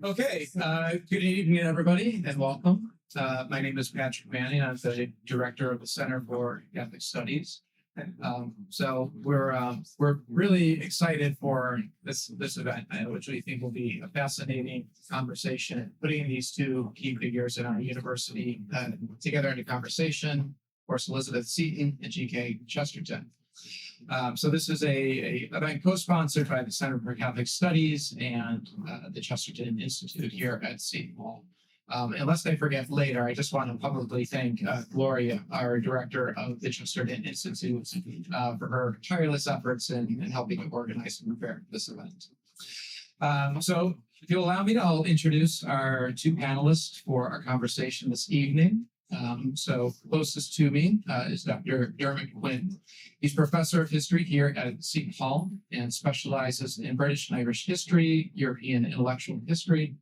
Okay, good evening, everybody, and welcome. My name is Patrick Manning. I'm the director of the Center for Catholic Studies. So we're really excited for this event, which we think will be a fascinating conversation, putting these two key figures in our university together in a conversation. Of course, Elizabeth Seton and G.K. Chesterton. So this is a event co-sponsored by the Center for Catholic Studies and the Chesterton Institute here at Seton Hall. Unless I forget later, I just want to publicly thank Gloria, our director of the Chesterton Institute, for her tireless efforts in helping to organize and prepare this event. So if you'll allow me, I'll introduce our two panelists for our conversation this evening. So closest to me is Dr. Dermot Quinn. He's professor of history here at Seton Hall and specializes in British and Irish history, European intellectual history,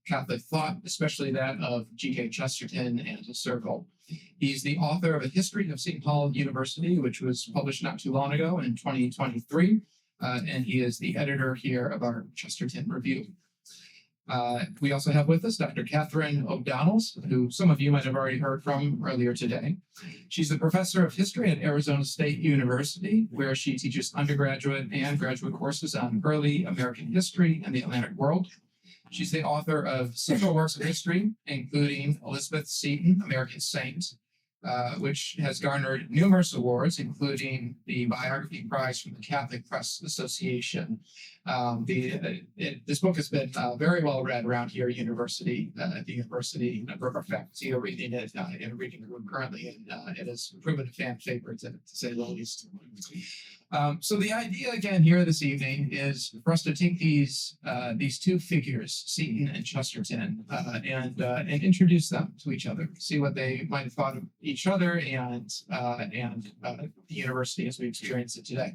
Catholic thought, especially that of G.K. Chesterton and his circle. He's the author of A History of Seton Hall University, which was published not too long ago in 2023, and he is the editor here of our Chesterton Review. We also have with us Dr. Catherine O'Donnell, who some of you might have already heard from earlier today. She's a professor of history at Arizona State University, where she teaches undergraduate and graduate courses on early American history and the Atlantic world. She's the author of several works of history, including Elizabeth Seton, American Saint, which has garnered numerous awards, including the Biography Prize from the Catholic Press Association. This book has been very well read around here at the university. A number of our faculty are reading it in a reading room currently, and it has proven a fan favorite, to say the least. So the idea again here this evening is for us to take these two figures, Seton and Chesterton, and introduce them to each other, see what they might have thought of each other and the university as we experience it today.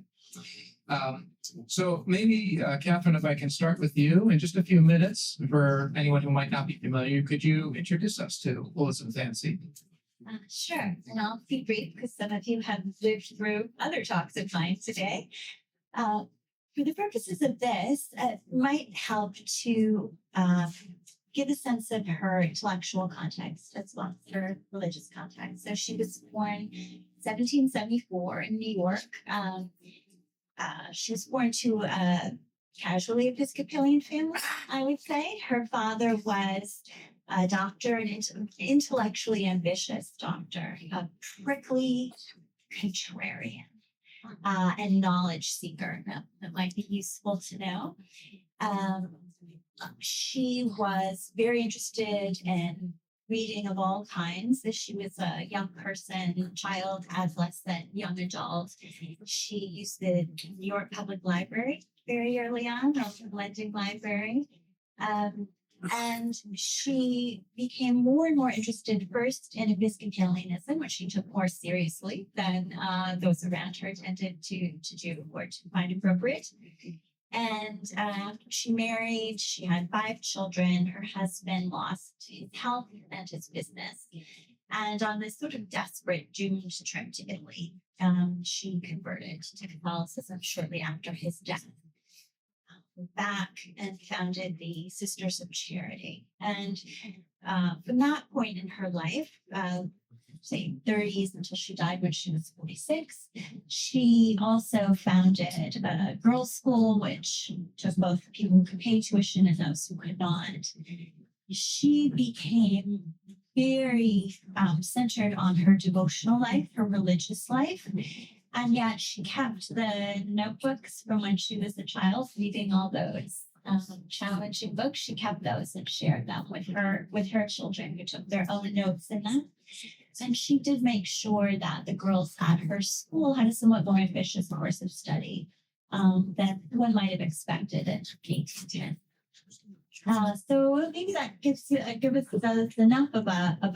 So maybe, Catherine, if I can start with you in just a few minutes, for anyone who might not be familiar, could you introduce us to Elizabeth and Seton? Sure, and I'll be brief because some of you have lived through other talks of mine today. For the purposes of this, it might help to give a sense of her intellectual context as well as her religious context. So she was born 1774 in New York. She was born to a casually Episcopalian family, I would say. Her father was a doctor, an intellectually ambitious doctor, a prickly contrarian, and knowledge seeker. That might be useful to know. She was very interested in reading of all kinds. As she was a young person, child, adolescent, young adult, she used the New York Public Library very early on, or the Lending Library. And she became more and more interested first in Episcopalianism, which she took more seriously than those around her tended to do or to find appropriate. And she married, she had 5 children. Her husband lost his health and his business. And on this sort of desperate doomed trip to Italy, she converted to Catholicism shortly after his death. Back and founded the Sisters of Charity. And from that point in her life, say 30s until she died when she was 46, she also founded a girls' school, which took both people who could pay tuition and those who could not. She became very centered on her devotional life, her religious life. And yet she kept the notebooks from when she was a child, reading all those challenging books. She kept those and shared them with her children, who took their own notes in them. And she did make sure that the girls at her school had a somewhat more ambitious course of study than one might have expected at K-10. So maybe that gives us enough of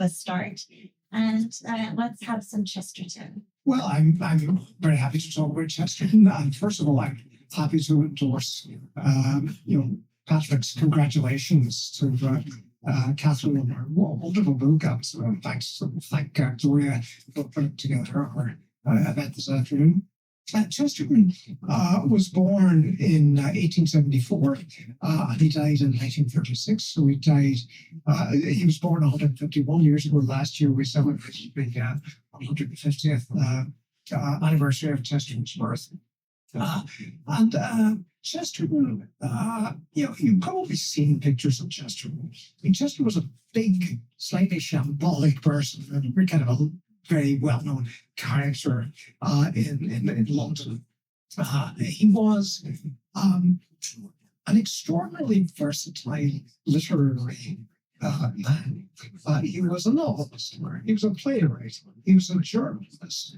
a start. And let's have some Chesterton. Well, I'm very happy to talk about Chesterton. First of all, I'm happy to endorse, Patrick's congratulations to Catherine on her wonderful book. Thank Gloria for putting together our event this afternoon. Chesterton was born in 1874 and he died in 1936. So he died, he was born 151 years ago. Last year we celebrated the 150th anniversary of Chesterton's birth. Chesterton, you've probably seen pictures of Chesterton. I mean, Chesterton was a big, slightly shambolic person, and kind of a very well-known character in London. He was an extraordinarily versatile literary man. He was a novelist, he was a playwright, he was a journalist,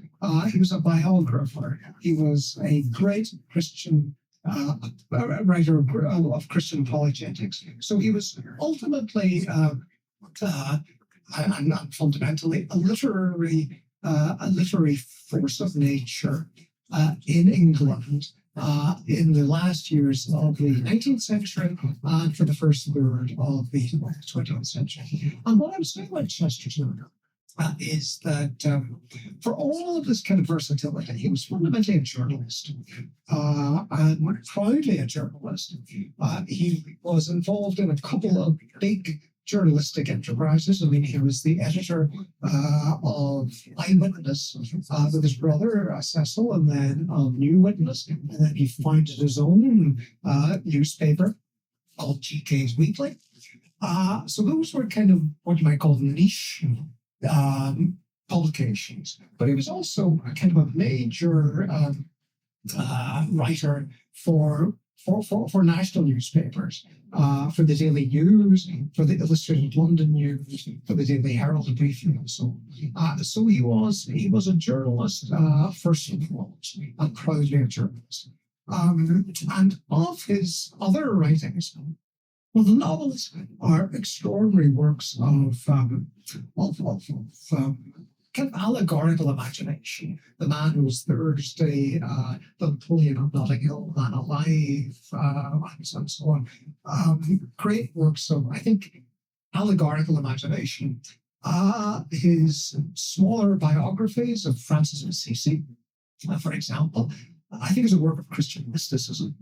he was a biographer, he was a great Christian writer of Christian apologetics. So he was ultimately and fundamentally a literary force of nature in England in the last years of the 19th century and for the first third of the 20th century. And what I'm saying about Chesterton is that for all of this kind of versatility, he was fundamentally a journalist, and proudly a journalist. He was involved in a couple of big journalistic enterprises. I mean, he was the editor of Eyewitness with his brother Cecil, and then of New Witness, and then he founded his own newspaper called GK's Weekly. So those were kind of what you might call niche publications. But he was also a kind of a major writer for national newspapers, for the Daily News, for the Illustrated London News, for the Daily Herald Briefing, and so on. So he was a journalist first and foremost, and proudly a journalist. And of his other writings, well, the novels are extraordinary works of kind of allegorical imagination. The Man Who Was Thursday, The Napoleon of Notting Hill, Man Alive, and so on. Great works of, I think, allegorical imagination. His smaller biographies of Francis of Assisi, for example, I think is a work of Christian mysticism.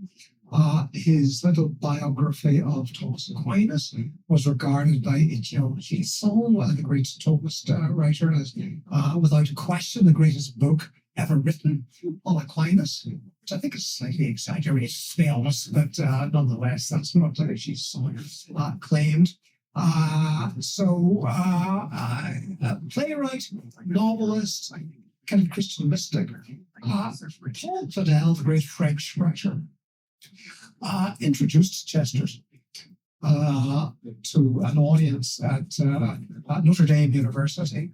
His little biography of Thomas Aquinas was regarded by Seton, one of the great Thomist writer, as without a question the greatest book ever written on Aquinas, which I think is slightly exaggerated, to be honest, but nonetheless, that's what she's claimed. Playwright, novelist, kind of Christian mystic. Paul Claudel, the great French writer, introduced Chesterton to an audience at Notre Dame University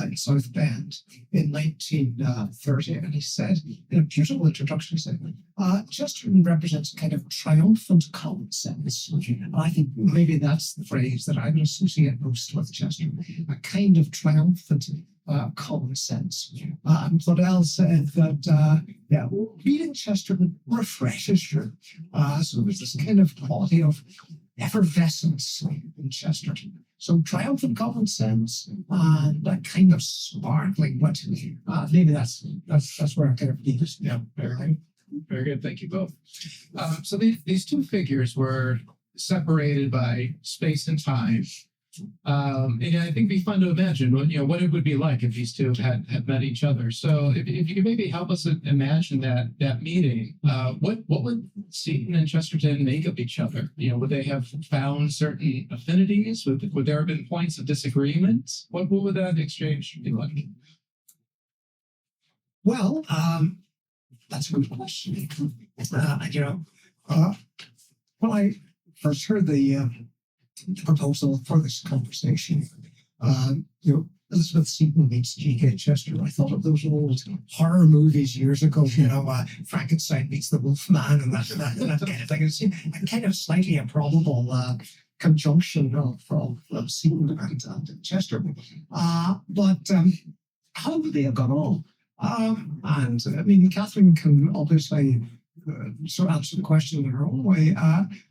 in South Bend in 1930, and he said, in a beautiful introduction, he said, Chesterton represents a kind of triumphant common sense. And I think maybe that's the phrase that I would associate most with Chesterton, a kind of triumphant common sense. And Claudel said that, reading Chesterton refreshes you. So there's this kind of quality of effervescence in Chesterton. So triumphant common sense and a kind of sparkling wit. Maybe that's where I kind of leave it. Yeah, very good. Thank you both. So these two figures were separated by space and time. And I think it'd be fun to imagine what it would be like if these two had met each other. So if you could maybe help us imagine that meeting, what would Seton and Chesterton make of each other? Would they have found certain affinities? Would there have been points of disagreement? What would that exchange be like? Well, that's a good question. When I first heard the proposal for this conversation, Elizabeth Seton meets G.K. Chesterton. I thought of those old horror movies years ago, Frankenstein meets the Wolfman and that kind of thing. It's a kind of slightly improbable conjunction of Seton and Chesterton. But how would they have gone on? And I mean, Catherine can obviously sort of answer the question in her own way.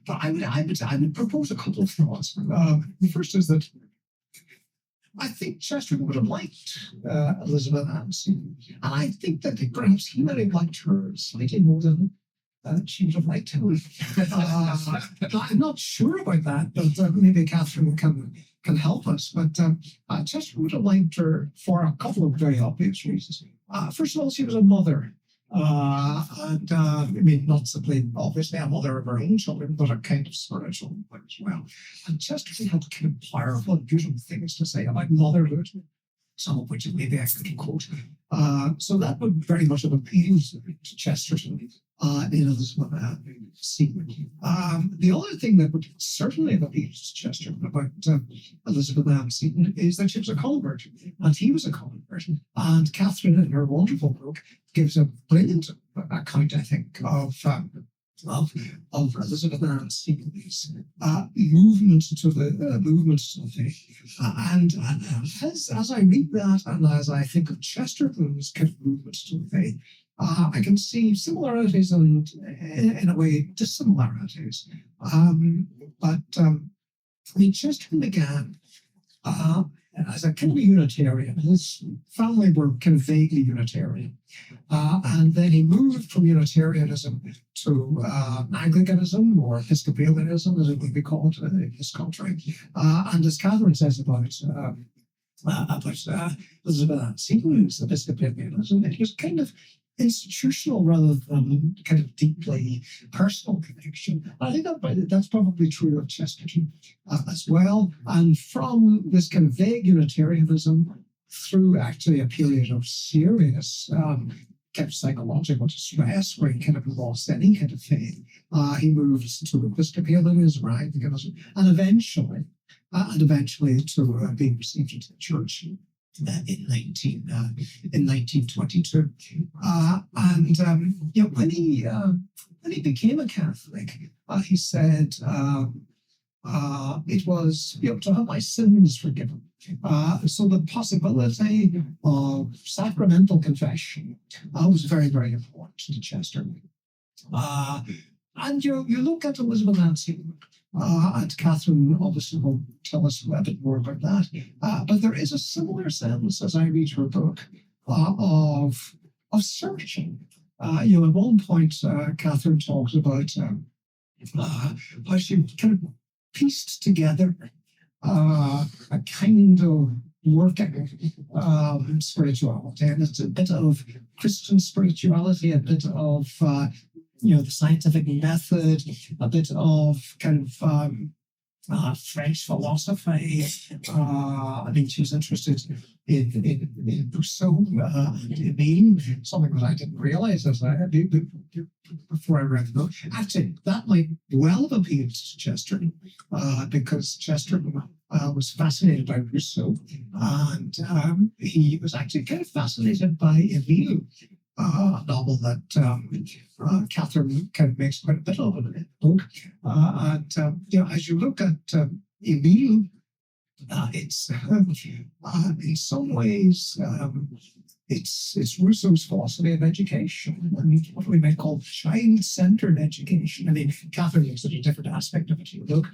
But I would propose a couple of thoughts. The first is that I think Chesterton would have liked Elizabeth Ann Seton, and I think that perhaps he might have liked her slightly more than she would have liked him. I'm not sure about that, but maybe Catherine can help us. But Chesterton would have liked her for a couple of very obvious reasons. First of all, she was a mother. I mean, not simply obviously a mother of her own children, but a kind of spiritual mother as well. And Chesterton had kind of powerful and beautiful things to say about motherhood, some of which maybe I could quote. So that would very much have appealed to Chesterton in Elizabeth Ann Seton. The other thing that would certainly have appealed to Chesterton about Elizabeth Ann Seton is that she was a convert, and he was a convert. And Catherine, in her wonderful book, gives a brilliant account, I think, of Elizabeth Ann Seton's movement to the faith. And as I read that, and as I think of Chesterton's kind of movement to the faith, I can see similarities and, in a way, dissimilarities. I mean, Chesterton began as a kind of a Unitarian. His family were kind of vaguely Unitarian. And then he moved from Unitarianism to Anglicanism or Episcopalianism, as it would be called in this country. And as Catherine says about Elizabeth Ann Seton's Episcopalianism, it was kind of institutional rather than kind of deeply personal connection. I think that's probably true of Chesterton as well. And from this kind of vague Unitarianism through actually a period of serious kind of psychological distress where he kind of lost any kind of faith, he moves to Episcopalianism, right? And eventually to being received into the church in 1922, when he became a Catholic, he said it was to have my sins forgiven. So the possibility of sacramental confession was very, very important to Chesterton. And you look at Elizabeth Ann Seton, and Catherine obviously will tell us a bit more about that. But there is a similar sense, as I read her book, of searching. At one point, Catherine talks about how she kind of pieced together a kind of working spirituality, and it's a bit of Christian spirituality, a bit of the scientific method, a bit of kind of French philosophy. I mean, she was interested in Rousseau, in something that I didn't realize before I read the book. Actually, that might well have appealed to Chesterton, because Chesterton was fascinated by Rousseau, and he was actually kind of fascinated by Emile, a novel that Catherine kind of makes quite a bit of in the book. As you look at Emile, it's in some ways it's Rousseau's philosophy of education. I mean, what we might call child-centered education. I mean, Catherine looks at a different aspect of it in the book,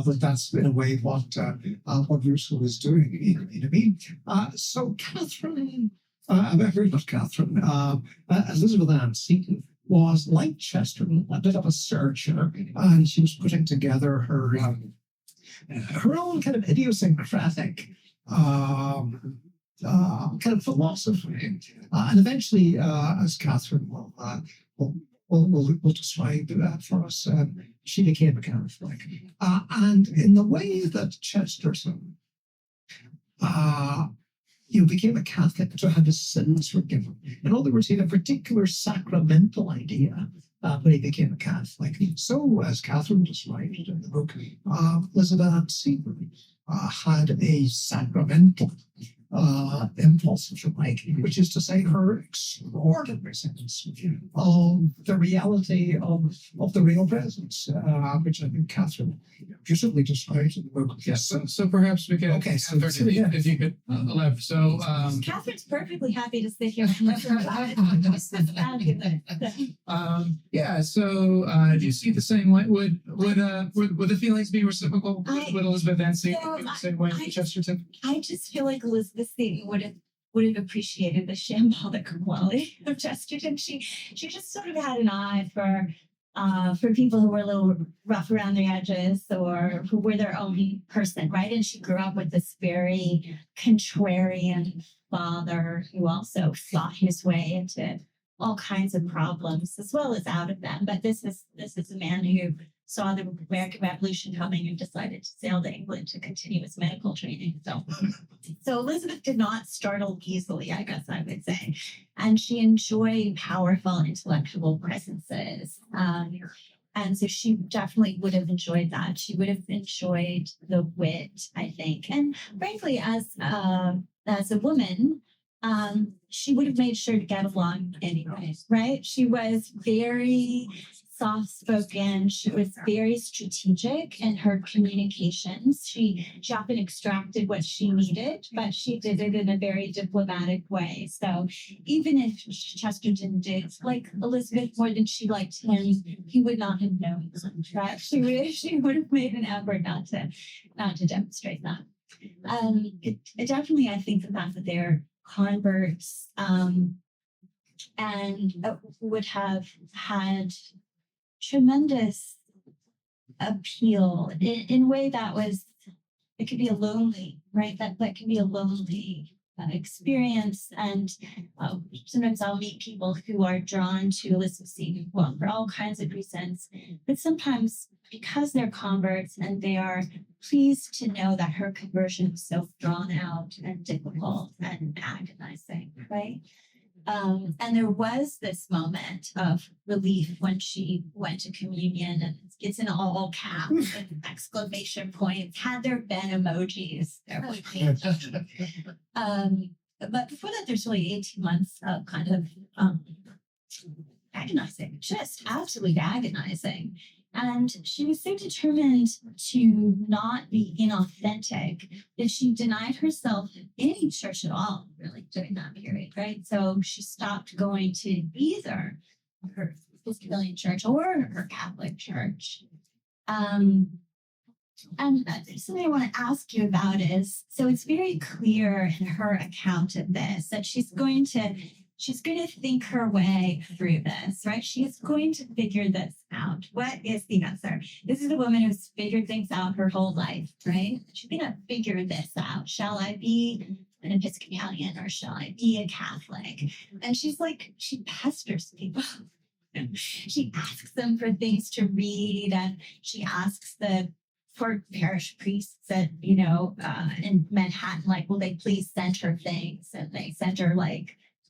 but that's in a way what Rousseau is doing in Emile. So Catherine. Very much Catherine. Elizabeth Ann Seton was, like Chesterton, a bit of a searcher, and she was putting together her own kind of idiosyncratic kind of philosophy. And eventually, as Catherine will describe for us, she became a Catholic. And in the way that Chesterton became a Catholic to have his sins forgiven. In other words, he had a particular sacramental idea when he became a Catholic. So, as Catherine described it in the book, Elizabeth Ann Seton had a sacramental impulse, if you like, which is to say her extraordinary sense of the reality of the real presence, which I think Catherine beautifully describes in the book. Yes. So perhaps we could. Okay, so Catherine, yeah. if you could elaborate. So Catherine's perfectly happy to sit here and listen about it. This is fabulous. yeah. So do you see the same way? Would the feelings be reciprocal with Elizabeth and see the same way with Chesterton? I just feel like Elizabeth Seton would have appreciated the shambolic quality of Chesterton. She just sort of had an eye for people who were a little rough around the edges or who were their own person, right? And she grew up with this very contrarian father who also fought his way into all kinds of problems as well as out of them. But this is a man who saw the American Revolution coming and decided to sail to England to continue his medical training. So Elizabeth did not startle easily, I guess I would say. And she enjoyed powerful intellectual presences. And so she definitely would have enjoyed that. She would have enjoyed the wit, I think. And frankly, as a woman, she would have made sure to get along anyway, right? She was very soft-spoken. She was very strategic in her communications. She often extracted what she needed, but she did it in a very diplomatic way. So even if Chesterton did like Elizabeth more than she liked him, he would not have known that. She would have made an effort not to demonstrate that. It definitely, I think, the fact that they're converts and would have had tremendous appeal in a way that was, it could be a lonely, right? That can be a lonely experience. And sometimes I'll meet people who are drawn to Elizabeth Seton, well, for all kinds of reasons, but sometimes because they're converts and they are pleased to know that her conversion was so drawn out and difficult and agonizing, right? And there was this moment of relief when she went to communion, and it's in all caps and exclamation points. Had there been emojis, there would be. But before that, there's really 18 months of kind of agonizing, just absolutely agonizing. And she was so determined to not be inauthentic that she denied herself any church at all, really, during that period, right? So she stopped going to either her Episcopalian church or her Catholic church. And something I want to ask you about is, so it's very clear in her account of this that she's going to think her way through this, right? She is going to figure this out. What is the answer? This is a woman who's figured things out her whole life, right? She's going to figure this out. Shall I be an Episcopalian or shall I be a Catholic? And she's like, she pesters people. She asks them for things to read, and she asks for parish priests at, in Manhattan, like, will they please send her things? And they send her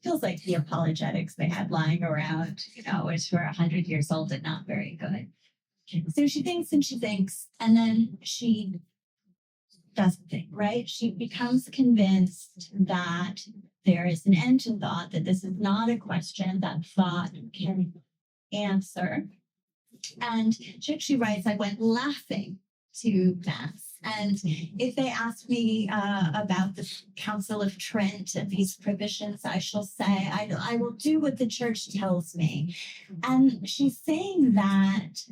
feels like the apologetics they had lying around, which were 100 years old and not very good. So she thinks and she thinks, and then she doesn't think, right? She becomes convinced that there is an end to thought, that this is not a question that thought can answer. And she writes, I went laughing to Mass. And if they ask me about the Council of Trent and these provisions, I shall say, I will do what the church tells me. And she's saying that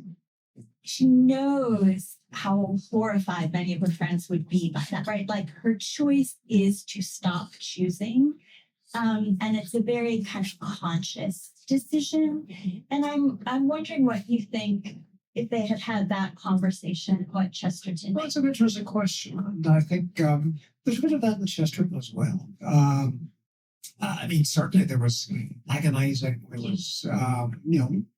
she knows how horrified many of her friends would be by that, right? Like, her choice is to stop choosing. And it's a very kind of conscious decision. And I'm wondering what you think, if they had had that conversation, what Chesterton. Well, it's an interesting question. And I think there's a bit of that in Chesterton as well. Certainly there was agonizing. There was,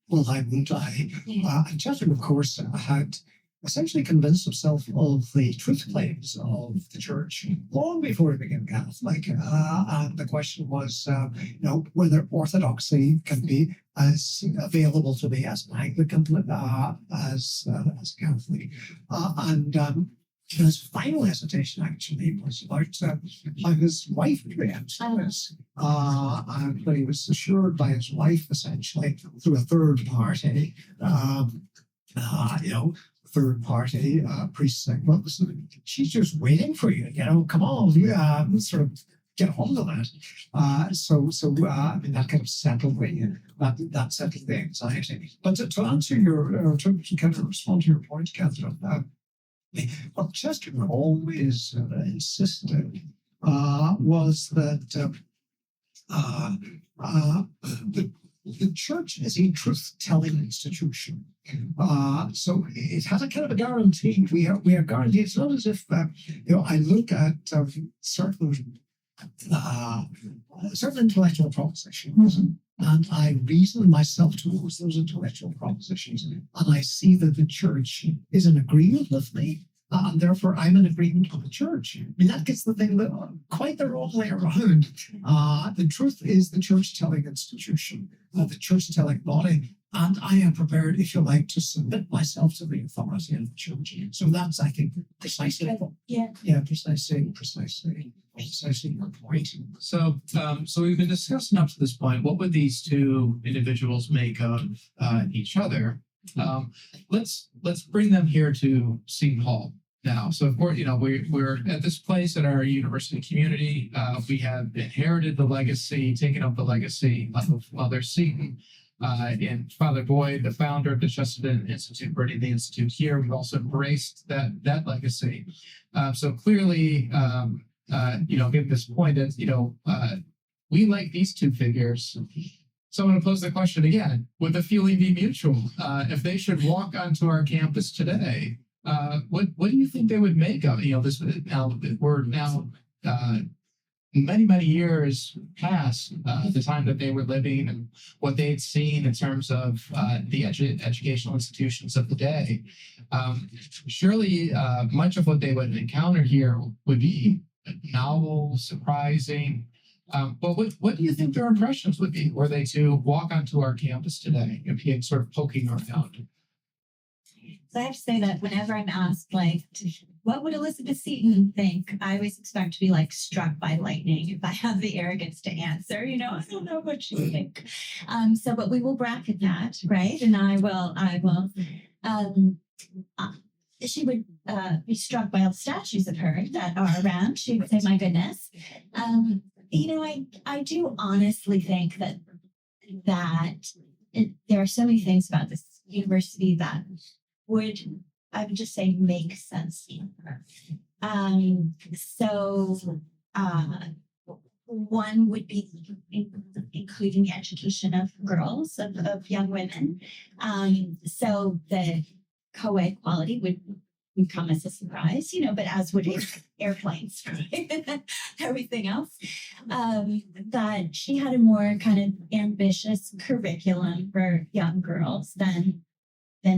will I, won't I? And Chesterton, of course, had essentially convinced himself of the truth claims of the church long before he became Catholic. And the question was, whether orthodoxy can be as available to me as an Anglican, as a Catholic. his final hesitation actually was about how his wife would react to this. But he was assured by his wife essentially through a third party, third party priest saying, well, listen, she's just waiting for you, come on, sort of get hold of that. So I mean, that kind of settled that settled the anxiety. But to answer to kind of respond to your point, Catherine, what Chesterton always insisted was that the church is a truth-telling institution. So it has a kind of a guarantee. We are guaranteed. It's not as if I look at certain intellectual propositions and I reason myself towards those intellectual propositions, and I see that the church is in agreement with me, and therefore I'm in agreement with the church. I mean, that gets the thing quite the wrong way around. The truth is the church-telling institution, the church-telling body, and I am prepared, if you like, to submit myself to the authority of the church. So that's, I think, precisely your point. So we've been discussing up to this point, what would these two individuals make of each other? Let's bring them here to St. Paul now. So of course, we're at this place in our university community. We have inherited the legacy, taken up the legacy of Mother Seton. And Father Boyd, the founder of the Chesterton Institute, bringing the institute here. We've also embraced that legacy. So clearly, given this point, that we like these two figures. So I'm going to pose the question again: would the feeling be mutual if they should walk onto our campus today? What do you think they would make of this? Now we're many years past the time that they were living and what they had seen in terms of the educational institutions of the day. Surely much of what they would encounter here would be novel, surprising. But what do you think their impressions would be were they to walk onto our campus today and be sort of poking around? So I have to say that whenever I'm asked, what would Elizabeth Seton think? I always expect to be struck by lightning if I have the arrogance to answer. I don't know what she would think. But we will bracket that, right? And I will. She would be struck by all the statues of her that are around. She would say, "My goodness." I do honestly think that there are so many things about this university that I would just say make sense to her. One would be including the education of girls, of young women. So the co-ed quality would come as a surprise, but as would airplanes, right? Everything else. That she had a more kind of ambitious curriculum for young girls than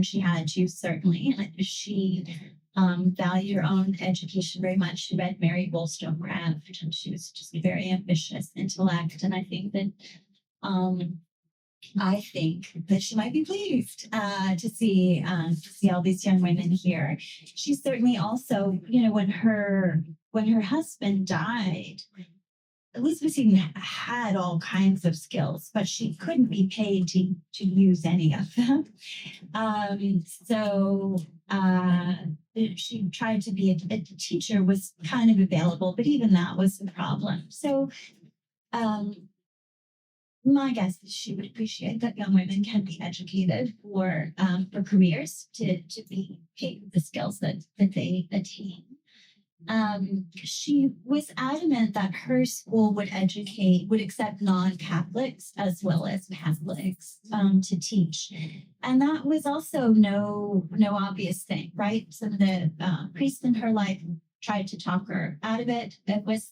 she had to, certainly. She valued her own education very much. She read Mary Wollstonecraft, and she was just a very ambitious intellect. And I think that she might be pleased to see all these young women here. She certainly also, when her husband died, Elizabeth Seton had all kinds of skills, but she couldn't be paid to use any of them. She tried to be a teacher, was kind of available, but even that was a problem. So my guess is she would appreciate that young women can be educated for careers to be paid the skills that they attain. She was adamant that her school would accept non-Catholics as well as Catholics to teach. And that was also no obvious thing, right? Some of the priests in her life tried to talk her out of it. It was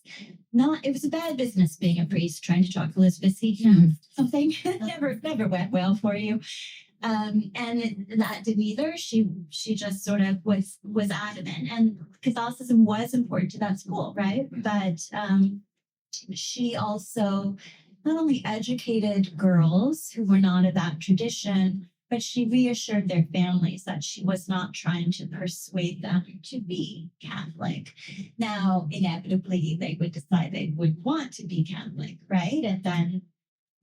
a bad business being a priest, trying to talk Elizabeth Seton something. never went well for you. And that didn't either. She just sort of was adamant, and Catholicism was important to that school, right? But she also not only educated girls who were not of that tradition, but she reassured their families that she was not trying to persuade them to be Catholic. Now, inevitably, they would decide they would want to be Catholic, right? And then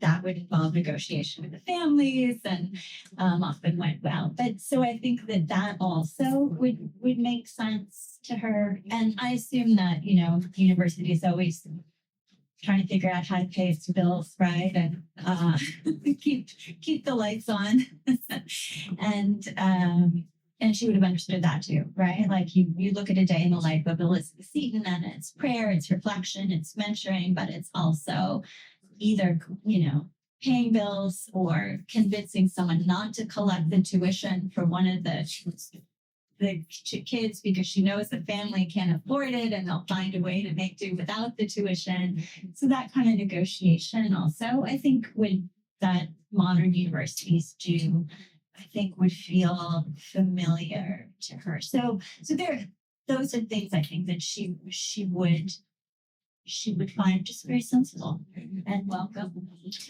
that would involve negotiation with the families, and often went well. But so I think that that also would make sense to her. And I assume that, the university is always trying to figure out how to pay its bills, right? And keep the lights on. And she would have understood that too, right? Like you look at a day in the life of Elizabeth Seton, and it's prayer, it's reflection, it's mentoring, but it's also either, paying bills or convincing someone not to collect the tuition for one of the kids because she knows the family can't afford it and they'll find a way to make do without the tuition. So that kind of negotiation also, I think, that modern universities do, I think would feel familiar to her. So those are things I think that she would find just very sensible and welcome.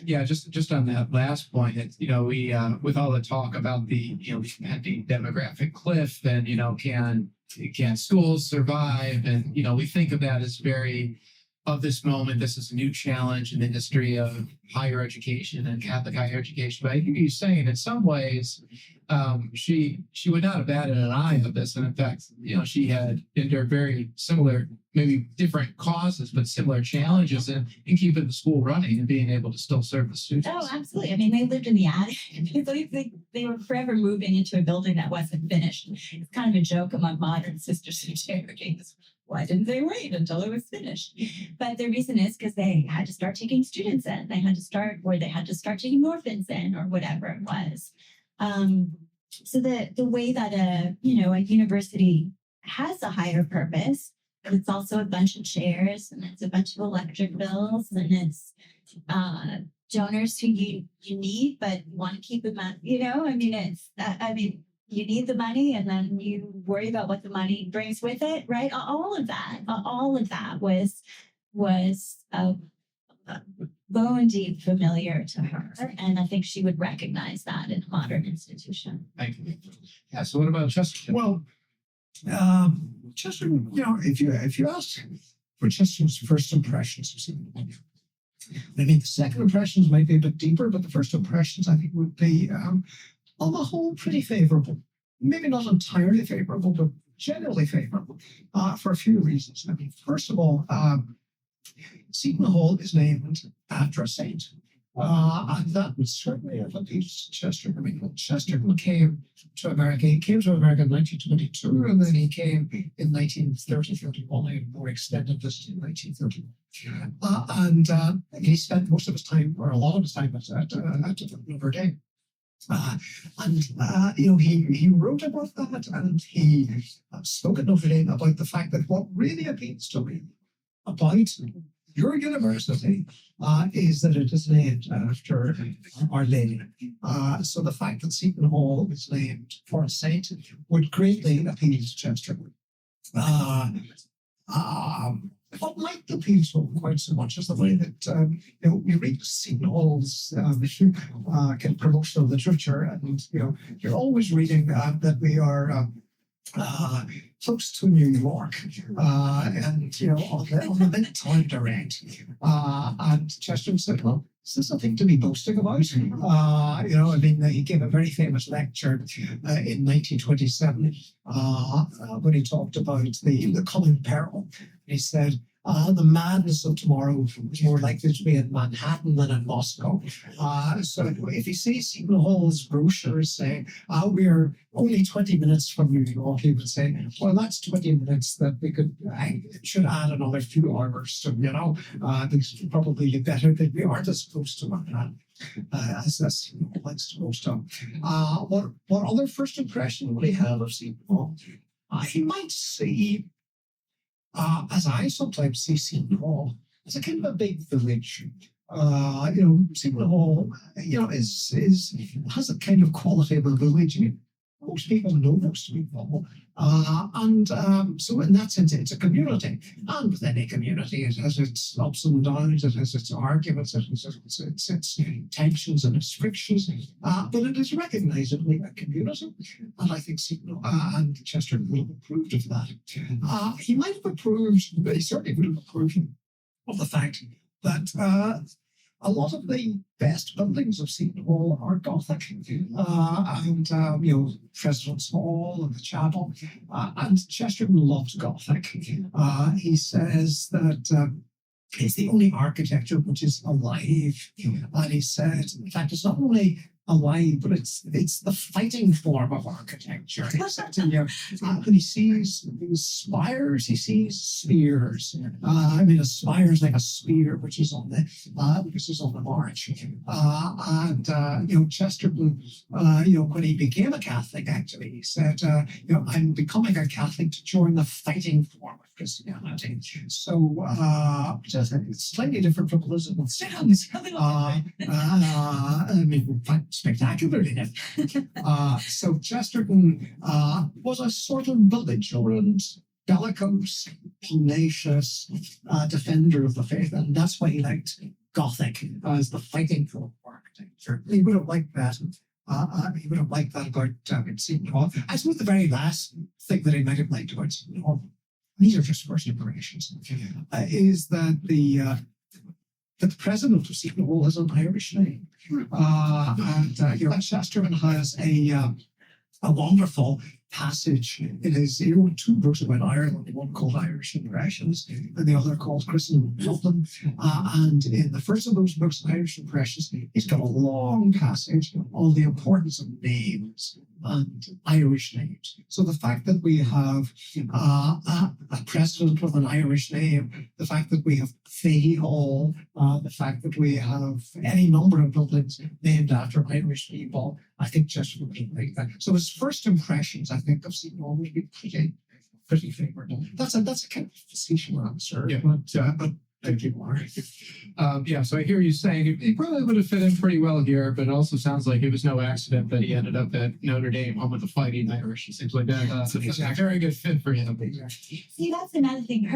Yeah, just on that last point, it's, we with all the talk about the impending demographic cliff, and can schools survive, and we think of that as very of this moment. This is a new challenge in the history of higher education and Catholic higher education. But I think you're saying in some ways, she would not have batted an eye of this. And in fact, she had endured very similar, maybe different causes, but similar challenges in keeping the school running and being able to still serve the students. Oh, absolutely. I mean, they lived in the attic. They were forever moving into a building that wasn't finished. It's kind of a joke among modern sisters and charities. Why didn't they wait until it was finished? But the reason is because they had to start taking students in. They had to start taking orphans in, or whatever it was. So the way that a university has a higher purpose, but it's also a bunch of chairs, and it's a bunch of electric bills, and it's donors who you need but want to keep them out. You need the money, and then you worry about what the money brings with it, right? All of that was bone deep familiar to her, and I think she would recognize that in a modern institution. Thank you. Yeah. So what about Chesterton? Well, Chesterton, if you ask for Chesterton's first impressions of Seton, I mean, the second impressions might be a bit deeper, but the first impressions I think would be, on the whole, pretty favorable. Maybe not entirely favorable, but generally favorable for a few reasons. I mean, first of all, Seton Hall is named after a saint. And that would certainly have appealed to Chesterton. I mean, when Chesterton came to America, he came to America in 1922, and then he came in 1930-31, a more extended visit in 1931. And he spent most of his time, or a lot of his time, at Notre Dame. He wrote about that, and he spoke at Notre Dame about the fact that what really appeals to me about your university is that it is named after Our Lady. So the fact that Seton Hall is named for a saint would greatly appeal to Chesterton. What might appeal to him quite so much is the way that you read Seton Hall's kind of promotional literature, and you're always reading that we are close to New York, and on the Midtown Direct. And Chesterton said, "Well, this is nothing to be boasting about." He gave a very famous lecture in 1927 when he talked about the coming peril. He said, the madness of tomorrow is more likely to be in Manhattan than in Moscow. So if you see Seton Hall's brochures saying, we're only 20 minutes from New York, he would say, well, that's 20 minutes that we should add another few hours to, this would probably be better that we aren't as close to Manhattan. As Seton Hall likes to boast of. What other first impression would he have of Seton Hall? He might see, as I sometimes see Seton Hall, as a kind of a big village. Seton Hall, has a kind of quality of a village. most people know most people. So in that sense, it's a community. And with any community, it has its ups and downs, it has its arguments, it has its tensions and its frictions. But it is recognizably a community. And I think Seton and Chesterton would have approved of that. He might have approved, he certainly would have approved of the fact that a lot of the best buildings of Seton Hall are Gothic, President's Hall and the chapel. And Chesterton loved Gothic. He says that it's the only architecture which is alive. And he said, in fact, it's not only alive, but it's the fighting form of architecture. He said, when he sees spires, he sees spears. A spire is like a spear which is on the march. Chesterton, when he became a Catholic, actually, he said, I'm becoming a Catholic to join the fighting form of Christianity. So it's slightly different from Elizabeth. Spectacularly different. So Chesterton was a sort of belligerent, bellicose, pugnacious defender of the faith, and that's why he liked Gothic as the fighting form of architecture. He would have liked that. He would have liked that about Seton Hall. I suppose the very last thing that he might have liked about Seton Hall, these are just first impressions, is that the president of Seton Hall has an Irish name. Chesterton has a wonderful passage in his, he wrote two books about Ireland, one called Irish Impressions and the other called Christendom and Dublin. And in the first of those books, Irish Impressions, he's got a long passage on the importance of names and Irish names. So the fact that we have a president with an Irish name, the fact that we have Fahey Hall, the fact that we have any number of buildings named after Irish people, I think just would be like that. So his first impressions, I think, of Seton Hall would be pretty favorable. That's a kind of facetious answer, Yeah. but thank you, Mark. So I hear you saying it probably would have fit in pretty well here, but it also sounds like it was no accident that he ended up at Notre Dame, home of the Fighting Irish. It seems like that. It's a very good fit for him. See, that's another thing.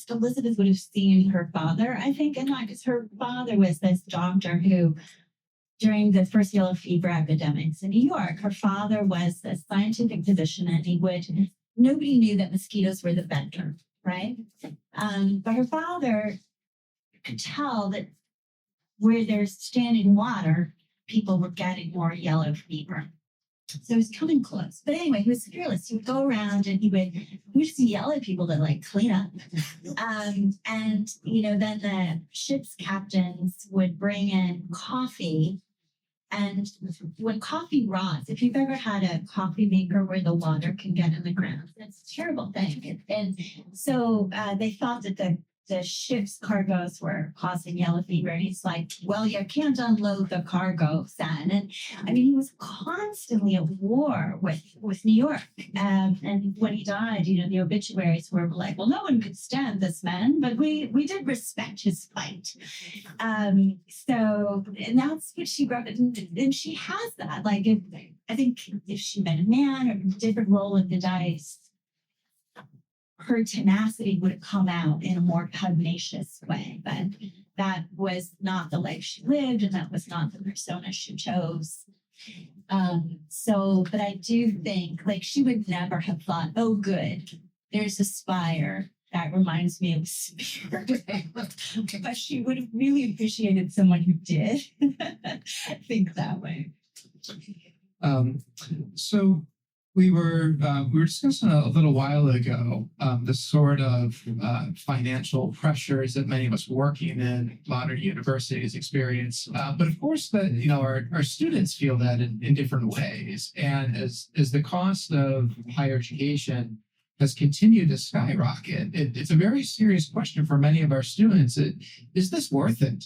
Elizabeth would have seen her father, I think, and not because her father was this doctor who, during the first yellow fever epidemics in New York, her father was a scientific physician, and nobody knew that mosquitoes were the vector, right? But her father could tell that where there's standing water, people were getting more yellow fever. So he was coming close. But anyway, he was fearless. He would go around and he would just yell at people to clean up. Then the ship's captains would bring in coffee. And when coffee rots, if you've ever had a coffee maker where the water can get in the ground, it's a terrible thing. And so they thought that the ship's cargoes were causing yellow fever. And he's like, well, you can't unload the cargo, son. And he was constantly at war with New York. And when he died, the obituaries were like, well, no one could stand this man, but we did respect his fight. And that's what she brought. And she has that. I think if she met a man or a different roll of the dice, her tenacity would have come out in a more pugnacious way, but that was not the life she lived, and that was not the persona she chose. But I do think she would never have thought, oh, good, there's a spire that reminds me of a spear. But she would have really appreciated someone who did think that way. So we were discussing a little while ago the sort of financial pressures that many of us working in modern universities experience, but of course that our students feel that in different ways. And as the cost of higher education has continued to skyrocket, it's a very serious question for many of our students. Is this worth it?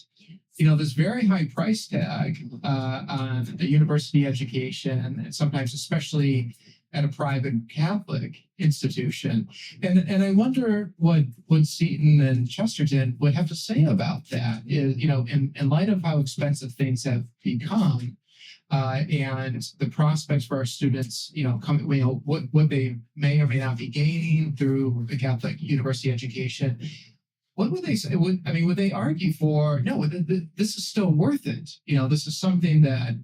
This very high price tag on a university education, and sometimes especially at a private Catholic institution. And I wonder what Seton and Chesterton would have to say about that. In light of how expensive things have become, and the prospects for our students, what they may or may not be gaining through the Catholic university education. What would they say? Would they argue for, no, this is still worth it? This is something that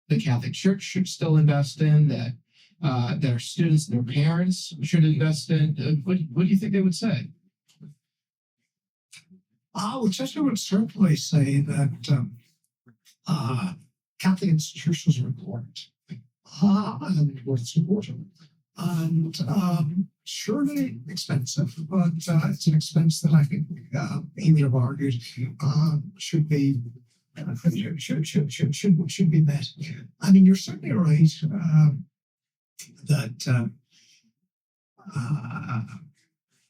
the Catholic Church should still invest in, that our students and their parents should invest in. What do you think they would say? Well, Chester would certainly say that Catholic institutions are important and worth supporting. And surely expensive, but it's an expense that I think he would have argued should be should be met. I mean, you're certainly right that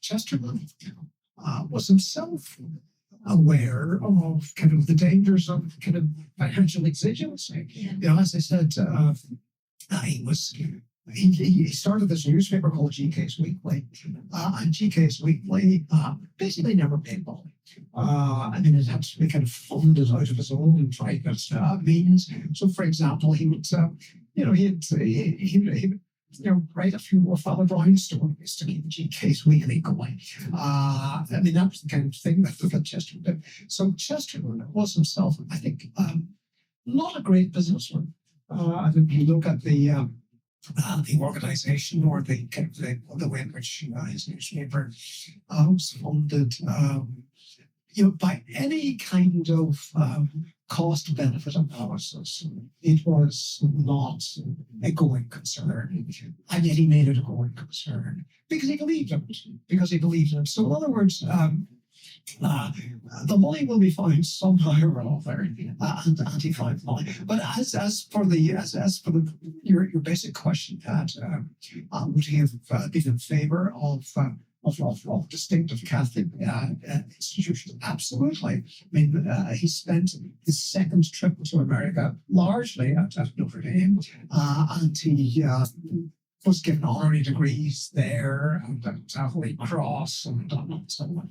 Chesterton was himself aware of kind of the dangers of kind of financial exigency. As I said, he started this newspaper called GK's Weekly, and GK's Weekly basically never paid money. It had to be kind of funded out of his own private means. So, for example, he would, write a few more Father Brown stories to keep GK's Weekly going. That was the kind of thing that Chesterton did. So Chesterton was himself, I think, not a great businessman. If you look at the organization or the kind of the way in which his newspaper was funded, by any kind of cost-benefit analysis, it was not a going concern, and yet he made it a going concern because he believed in it. So, in other words, the money will be found somehow or other, and he found money. But as for your basic question, that would he have been in favor of distinctive Catholic institutions? Absolutely. He spent his second trip to America largely at Notre Dame, and he was given honorary degrees there and a Holy Cross and so on.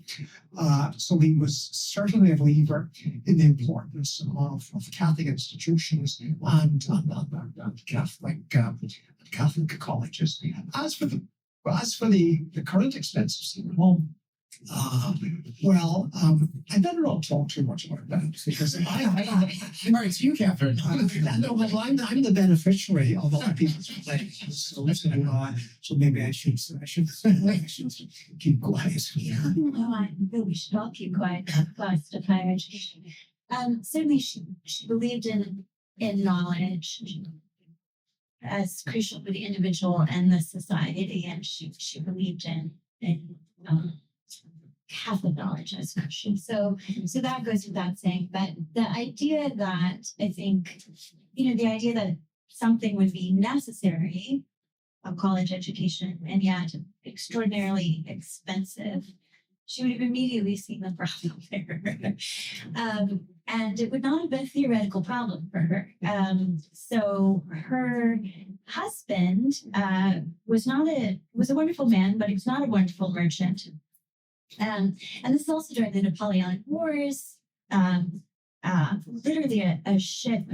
So he was certainly a believer in the importance of Catholic institutions and Catholic colleges. As for the current expenses at home, I better not talk too much about that because It's you, Catherine. I'm the beneficiary of other people's plans. So maybe I should keep quiet. No, I think we should all keep quiet about of higher education. Certainly, she believed in knowledge as crucial for the individual and the society, and she believed in Catholic knowledge as Christian. So that goes without saying. But the idea that the idea that something would be necessary, a college education, and yet extraordinarily expensive, she would have immediately seen the problem there. And it would not have been a theoretical problem for her. So her husband was a wonderful man, but he was not a wonderful merchant. And this is also during the Napoleonic Wars. Literally a ship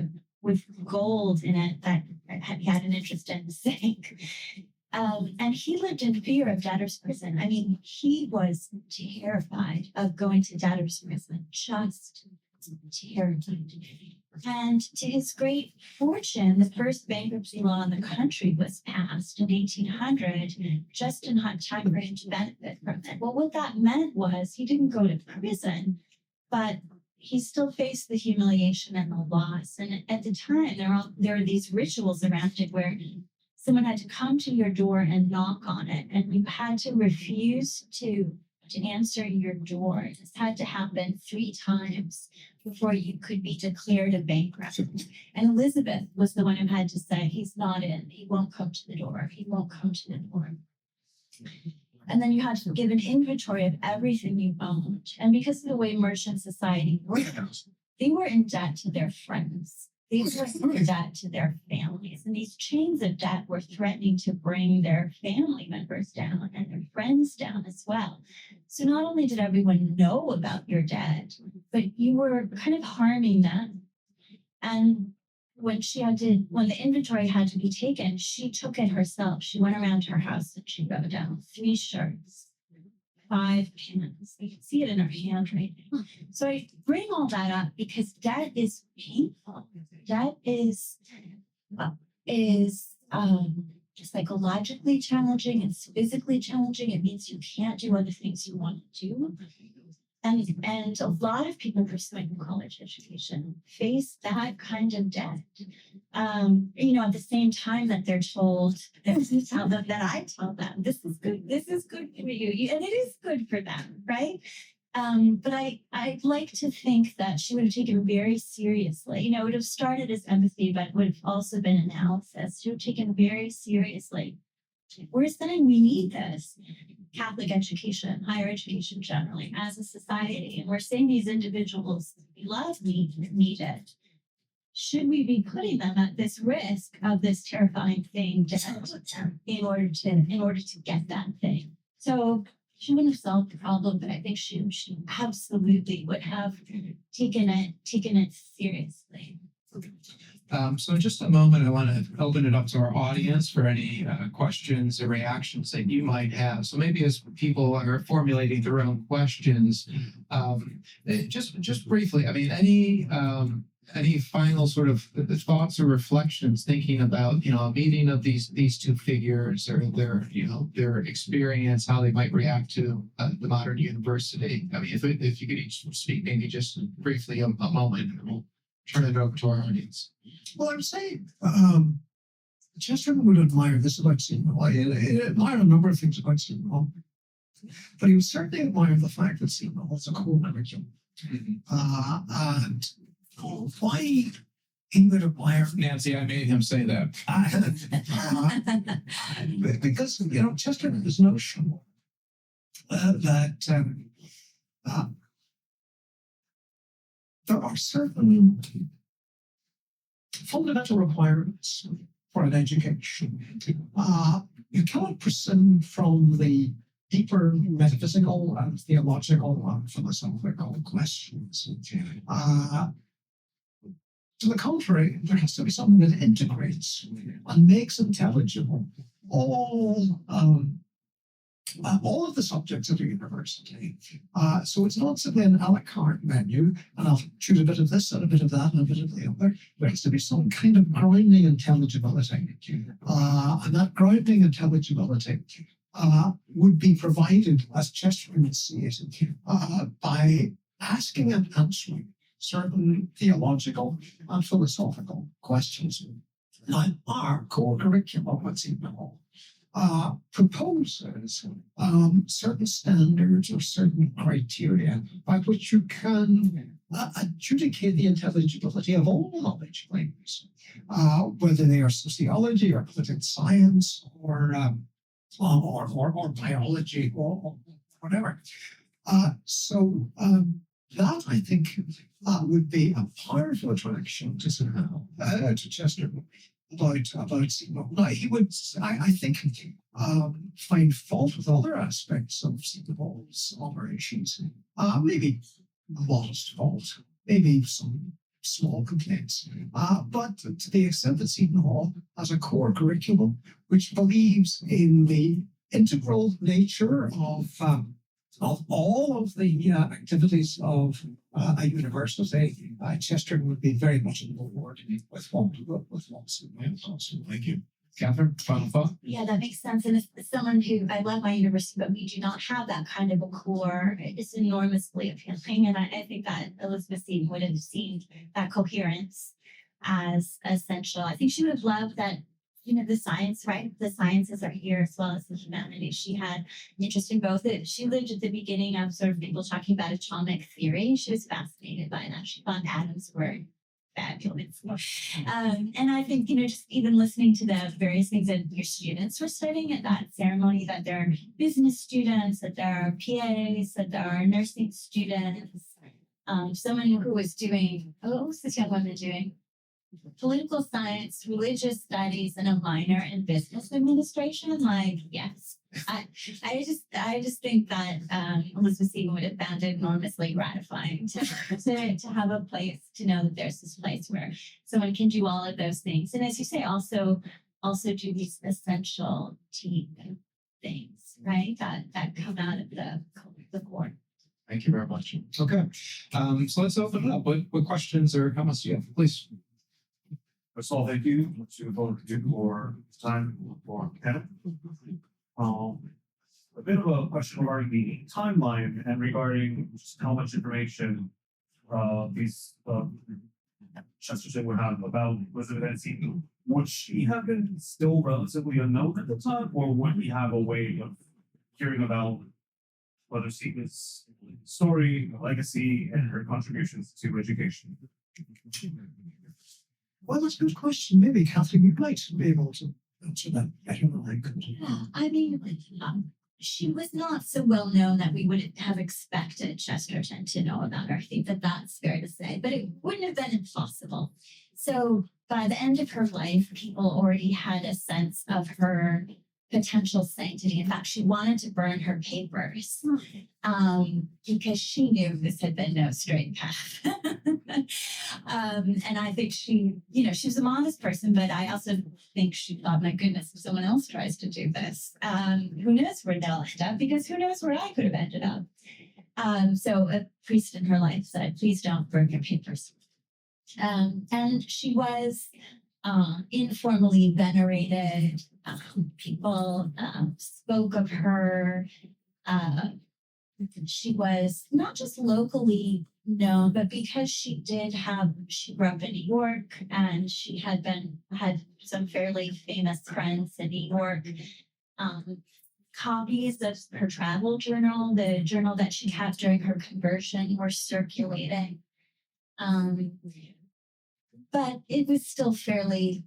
with gold in it that he had an interest in sank. And he lived in fear of debtor's prison. He was terrified of going to debtor's prison, just terrified. And to his great fortune, the first bankruptcy law in the country was passed in 1800, just in time for him to benefit from it. Well, what that meant was he didn't go to prison, but he still faced the humiliation and the loss. And at the time, there were these rituals around it where someone had to come to your door and knock on it, and you had to refuse to answer your door. This had to happen 3 times before you could be declared a bankrupt. And Elizabeth was the one who had to say, he's not in, he won't come to the door, he won't come to the door. And then you had to give an inventory of everything you owned. And because of the way merchant society worked, they were in debt to their friends. They were in debt to their families. And these chains of debt were threatening to bring their family members down and their friends down as well. So not only did everyone know about your debt, but you were kind of harming them. And when the inventory had to be taken, she took it herself. She went around her house and she wrote down 3 shirts, 5 pants. You can see it in her handwriting. So I bring all that up because debt is painful. Debt is psychologically challenging. It's physically challenging. It means you can't do other things you want to do. And a lot of people pursuing college education face that kind of debt. At the same time that they're told that I tell them, this is good for you. And it is good for them, right? But I'd like to think that she would have taken it very seriously. It would have started as empathy, but would have also been analysis. She would have taken very seriously. We're saying we need this Catholic education, higher education generally, as a society. And we're saying these individuals we love need it. Should we be putting them at this risk of this terrifying thing in order to get that thing? So she wouldn't have solved the problem, but I think she absolutely would have taken it seriously. So in just a moment, I want to open it up to our audience for any questions or reactions that you might have. So maybe as people are formulating their own questions, just briefly, I mean, any final sort of thoughts or reflections thinking about, a meeting of these two figures or their experience, how they might react to the modern university. I mean, if you could each speak maybe just briefly a moment, and we'll turn it over to our audience. Well, I would say Chesterton would admire this about Seton. He admired a number of things about Seton, but he would certainly admire the fact that Seton is a core curriculum. And why he would admire Nancy, I made him say that. Because Chesterton is notion that there are certain fundamental requirements for an education. You cannot prescind from the deeper metaphysical and theological and philosophical questions. To the contrary, there has to be something that integrates and makes intelligible all of the subjects of a university. So it's not simply an a la carte menu, and I'll choose a bit of this and a bit of that and a bit of the other. There has to be some kind of grounding intelligibility. And that grounding intelligibility would be provided, as Chesterton would see it, by asking and answering certain theological and philosophical questions. Now, our core curriculum, what's even all, proposes certain standards or certain criteria by which you can adjudicate the intelligibility of all knowledge claims, whether they are sociology or political science or biology or whatever. That, I think, would be a powerful attraction to Chesterton about Seton. Now, he would, I think, find fault with other aspects of Seton's operations. Maybe a modest fault, maybe some small complaints. But to the extent that Seton Hall has a core curriculum which believes in the integral nature of all of the activities of a university, Chesterton would be very much on board with what Thank you. Catherine, final thought? Yeah, that makes sense. And as someone who, I love my university, but we do not have that kind of a core. It's enormously appealing. And I think that Elizabeth Seton would have seen that coherence as essential. I think she would have loved that, the science, right? The sciences are here as well as the humanities. She had an interest in both. She lived at the beginning of sort of people talking about atomic theory. She was fascinated by that. She found atoms were fabulous. And I think, just even listening to the various things that your students were studying at that ceremony, that there are business students, that there are PAs, that there are nursing students. Someone who was doing, what was this young woman doing? Political science, religious studies, and a minor in business administration. Yes, I just think that Elizabeth Seton would have found it enormously gratifying to have a place, to know that there's this place where someone can do all of those things. And as you say, also do these essential deep things, right? That come out of the core. Thank you very much. Okay. So let's open it up. What questions or comments do you have? Please. First of all, thank you to both of you for time for Kenneth. A bit of a question regarding the timeline and regarding just how much information these Chesterton would have about Elizabeth and Seton. Would she have been still relatively unknown at the time, or would we have a way of hearing about whether Seton's story, legacy, and her contributions to education? Well, that's a good question. Maybe Catherine, you might be able to answer that better than I could. Yeah, I mean, she was not so well known that we would have expected Chesterton to know about her. I think that that's fair to say, but it wouldn't have been impossible. So by the end of her life, people already had a sense of her potential sanctity. In fact, she wanted to burn her papers because she knew this had been no straight path. And I think she was a modest person, but I also think she thought, my goodness, if someone else tries to do this, who knows where they'll end up, because who knows where I could have ended up. So a priest in her life said, please don't burn your papers. And she was informally venerated. People spoke of her. She was not just locally known, but because she grew up in New York, and she had some fairly famous friends in New York. Copies of her travel journal, the journal that she kept during her conversion, were circulating. But it was still fairly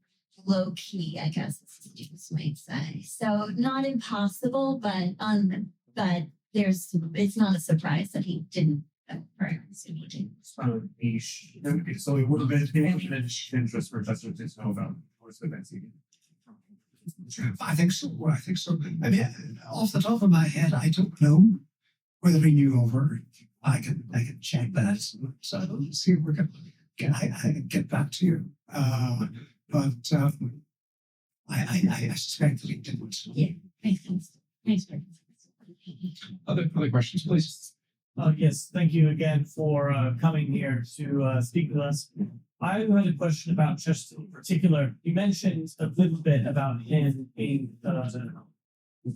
low key, I guess students might say. So not impossible, but it's not a surprise that he didn't know her. It's kind of niche. So it would have been of interest for Chesterton to know about Elizabeth and Seton. I think so. I mean, off the top of my head, I don't know whether he knew of her. I can check that. So let's see if we I can get back to you. But I suspect that he didn't. Yeah, makes sense. Other questions, please. Yes, thank you again for coming here to speak with us. I had a question about Chesterton in particular. You mentioned a little bit about him being a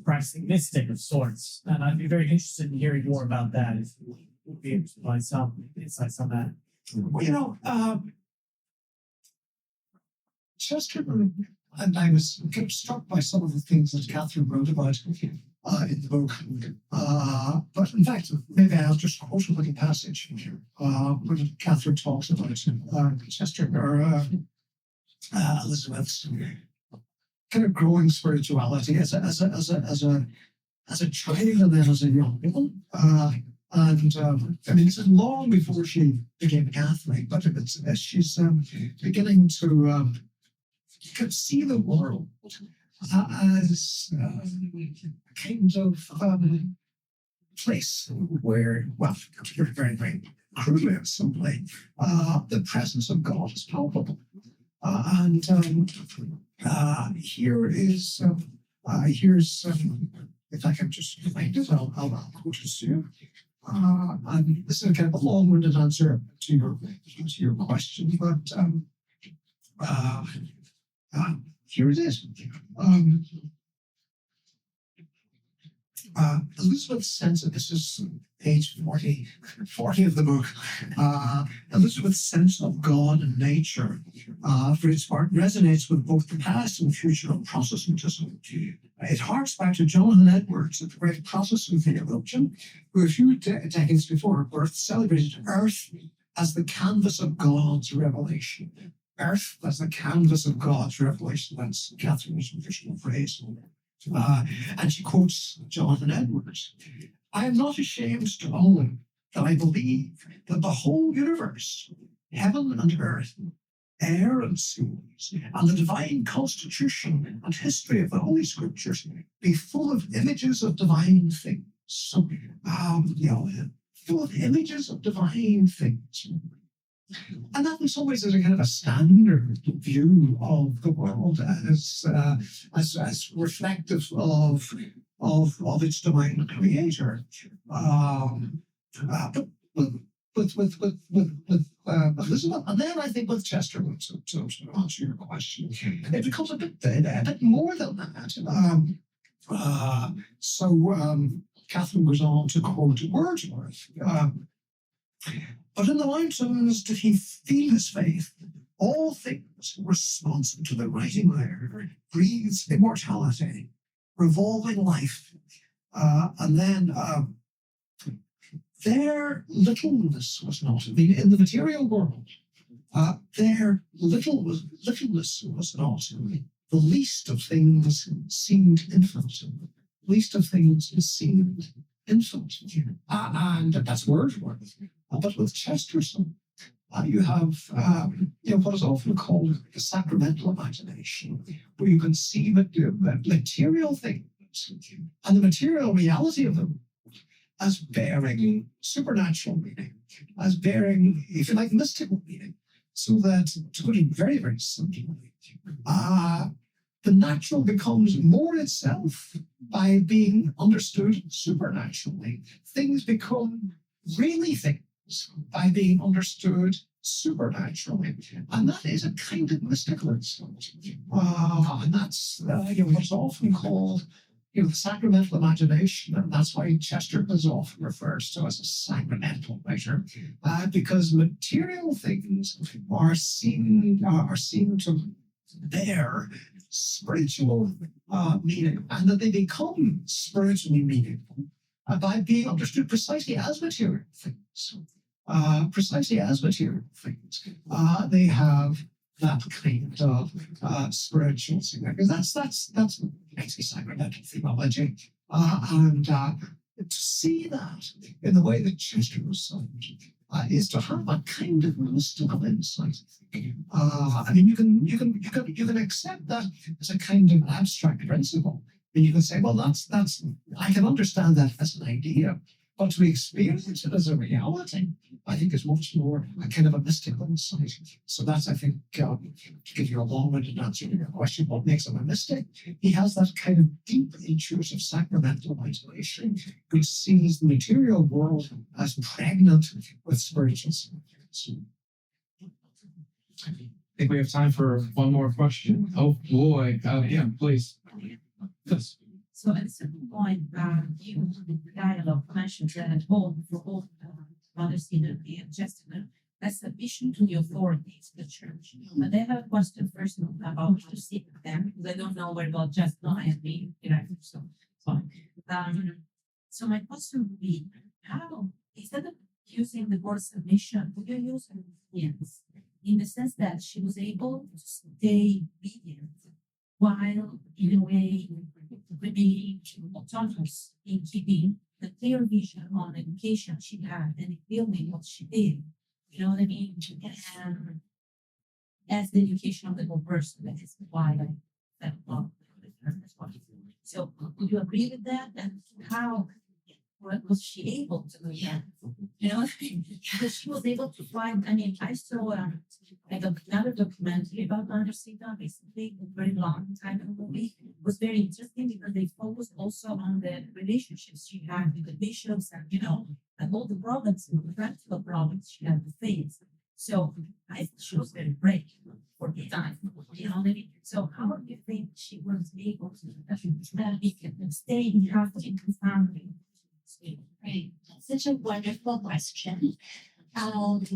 practicing mystic of sorts, and I'd be very interested in hearing more about that. If you would be able to provide some insights on that. Well, Chesterton, and I was kind of struck by some of the things that Catherine wrote about in the book. But in fact, maybe I'll just quote a little passage when Catherine talks about Chesterton or Elizabeth's kind of growing spirituality as a child and then as a young woman. I mean, this is long before she became a Catholic, but as she's beginning to see the world as a kind of place where, well, very, very crudely and simply, the presence of God is palpable. Here's if I can just find it, I'll quote it to you. And this is kind of a long-winded answer to your question, but here it is. Elizabeth's sense of this is page 40 of the book. Elizabeth's sense of God and nature, for its part, resonates with both the past and future of Protestantism. It harks back to Jonathan Edwards, the great Protestant theologian, who a few decades before her birth celebrated earth as the canvas of God's revelation. Earth as the canvas of God's revelation. That's Catherine's original phrase. And she quotes Jonathan Edwards. I am not ashamed to own that I believe that the whole universe, heaven and earth, air and seas, and the divine constitution and history of the Holy Scriptures be full of images of divine things. So, full of images of divine things. And that in some ways is a kind of a standard view of the world as reflective of its divine creator. But with Elizabeth, and then I think with Chesterton, to answer your question, it becomes a bit more than that. Catherine goes on to quote Wordsworth. But in the mountains did he feel his faith. All things responsive to the writing there breathes immortality, revolving life. And then their littleness was not. I mean, in the material world, their littleness was not. The least of things seemed infinite. Least of things seemed infinite. And that's Wordsworth. But with Chesterton, you have what is often called the sacramental imagination, where you can see that material things and the material reality of them as bearing supernatural meaning, as bearing, if you like, mystical meaning. So that, to put it very, very simply, the natural becomes more itself by being understood supernaturally. Things become really things by being understood supernaturally. And that is a kind of mystical insight. And that's what's often called the sacramental imagination, and that's why Chesterton is often referred to as a sacramental writer, because material things are seen to bear spiritual meaning, and that they become spiritually meaningful by being understood precisely as material things. They have that kind of spiritual significance. That's basically sacramental theology, and to see that in the way that Chesterton was sold is to have a kind of mystical insight. I mean, you can accept that as a kind of abstract principle, and you can say, well, that's I can understand that as an idea. But to experience it as a reality, I think is much more a kind of a mystical insight. So that's, I think, to give you a long-winded answer to your question, what makes him a mystic? He has that kind of deep, intuitive, sacramental isolation, which sees the material world as pregnant with spiritual significance. I think we have time for one more question. Oh boy, yeah, please. Yes. So at a certain point, you dialogue mentioned that both Mother Seton and Chesterton as submission to the authorities of the church. But they have a question first about how to sit with them because I don't know where God just not and me, so fine. So my question would be, how instead of using the word submission, would you use obedience in the sense that she was able to stay obedient while in a way remaining autonomous in keeping the clear vision on education she had and building what she did. You know what I mean? And as the education of the whole person, that is why I felt love the term as well. So would you agree with that? And how was she able to do that? You know, because she was able to find. I mean, I saw another documentary about Mother Seton recently, a very long time ago movie. It was very interesting because they focused also on the relationships she had with the bishops and and all the problems, the practical problems she had to face. So she was very brave for the time. You know what I mean? So how do you think she was able to stay in Catholic family? Right. Such a wonderful question. And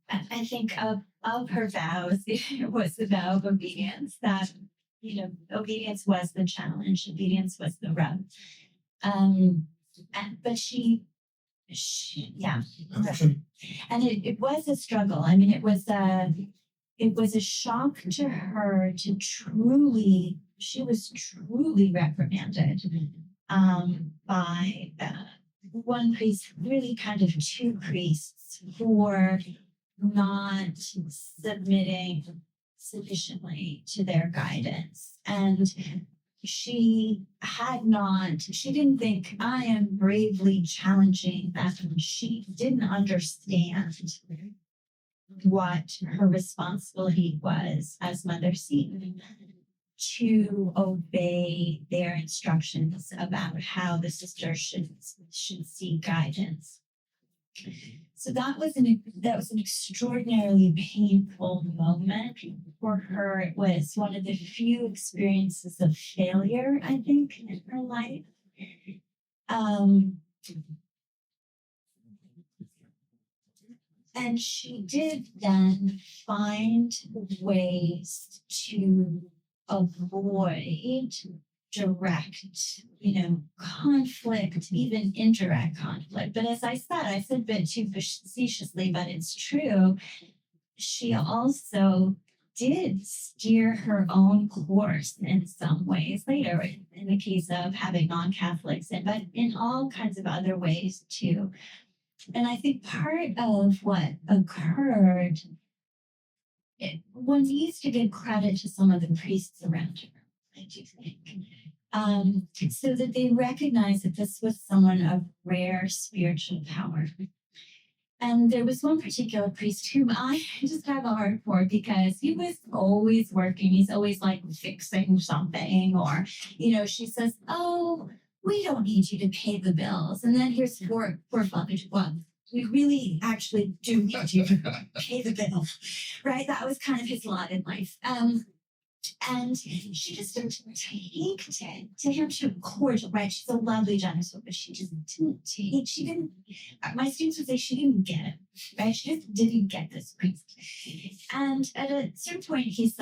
I think of her vows, it was the vow of obedience that, obedience was the challenge, obedience was the rub. But she yeah. And it was a struggle. I mean, it was a shock to her to she was truly reprimanded by one priest, really kind of two priests, for not submitting sufficiently to their guidance. And she didn't think, I am bravely challenging them. She didn't understand what her responsibility was as Mother Seton to obey their instructions about how the sister should seek guidance. So that was an extraordinarily painful moment for her. It was one of the few experiences of failure, I think, in her life. And she did then find ways to avoid direct, conflict, even indirect conflict. But as I said a bit too facetiously, but it's true. She also did steer her own course in some ways later, in the case of having non-Catholics, but in all kinds of other ways too. And I think part of what occurred, one needs to give credit to some of the priests around her, I do think, so that they recognized that this was someone of rare spiritual power. And there was one particular priest whom I just have a heart for because he was always working. He's always like fixing something, or, she says, "Oh, we don't need you to pay the bills." And then here's poor Father Dubois. We really actually do need you to pay the bill, right? That was kind of his lot in life. And she just didn't take it to him. She was cordial, right? She's a lovely, generous woman, but she just didn't my students would say she didn't get it, right? She just didn't get this priest. And at a certain point, he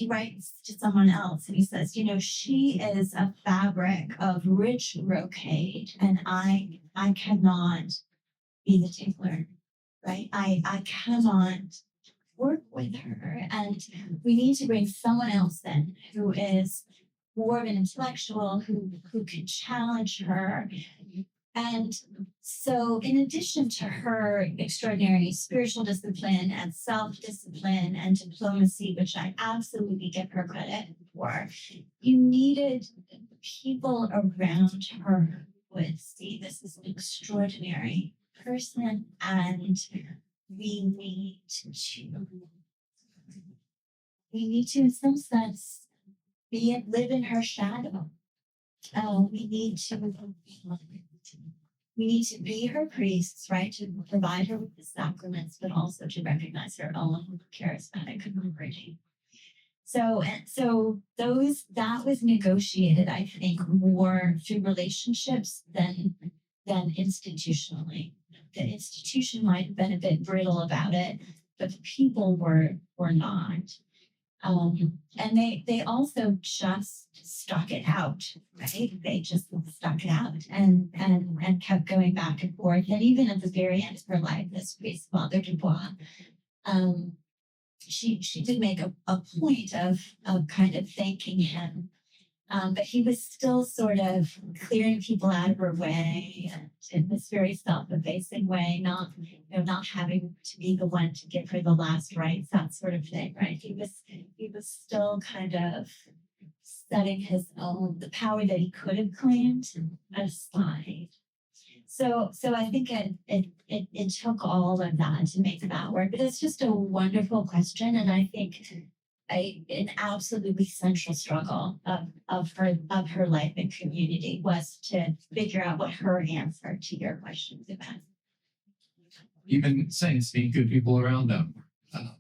writes to someone else and he says, she is a fabric of rich brocade and I cannot be the tickler, right? I cannot work with her, and we need to bring someone else in who is more of an intellectual, who can challenge her. And so in addition to her extraordinary spiritual discipline and self-discipline and diplomacy, which I absolutely give her credit for, you needed people around her who would see this as an extraordinary person, and we need to in some sense live in her shadow. We need to be her priests, right? To provide her with the sacraments, but also to recognize her own charismatic anointing. So that was negotiated, I think, more through relationships than institutionally. The institution might have been a bit brittle about it, but the people were not. And they also just stuck it out, right? They just stuck it out and kept going back and forth. And even at the very end of her life, this priest, Father Dubois, she did make a point of kind of thanking him. But he was still sort of clearing people out of her way, and in this very self-effacing way, not having to be the one to give her the last rites, that sort of thing, right? He was still kind of setting the power that he could have claimed aside. So I think it took all of that to make that work. But it's just a wonderful question, and I think an absolutely central struggle of her life and community was to figure out what her answer to your questions about. Even saints need good people around them.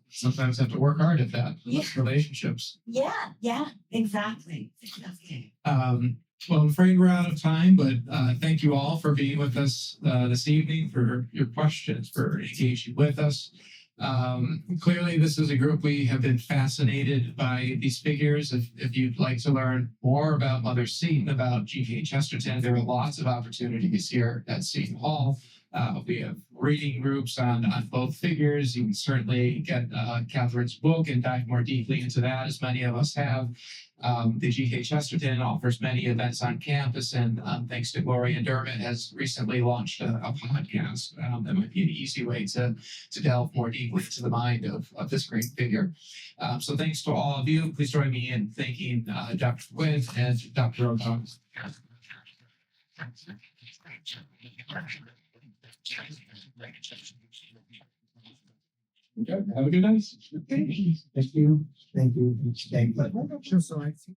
Sometimes have to work hard at that. Yeah. Relationships. Yeah, exactly. Well, I'm afraid we're out of time, but thank you all for being with us this evening, for your questions, for engaging with us. Clearly, this is a group we have been fascinated by these figures. If you'd like to learn more about Mother Seton, about G.K. Chesterton, there are lots of opportunities here at Seton Hall. We have reading groups on both figures. You can certainly get Catherine's book and dive more deeply into that, as many of us have. The G.K. Chesterton offers many events on campus, and thanks to Gloria Dermott, has recently launched a podcast. That might be an easy way to delve more deeply into the mind of this great figure. So thanks to all of you. Please join me in thanking Dr. Quinn and Dr. O'Connor. Okay, have a good night. Thank you. Thank you. Thank you. Sure, so I think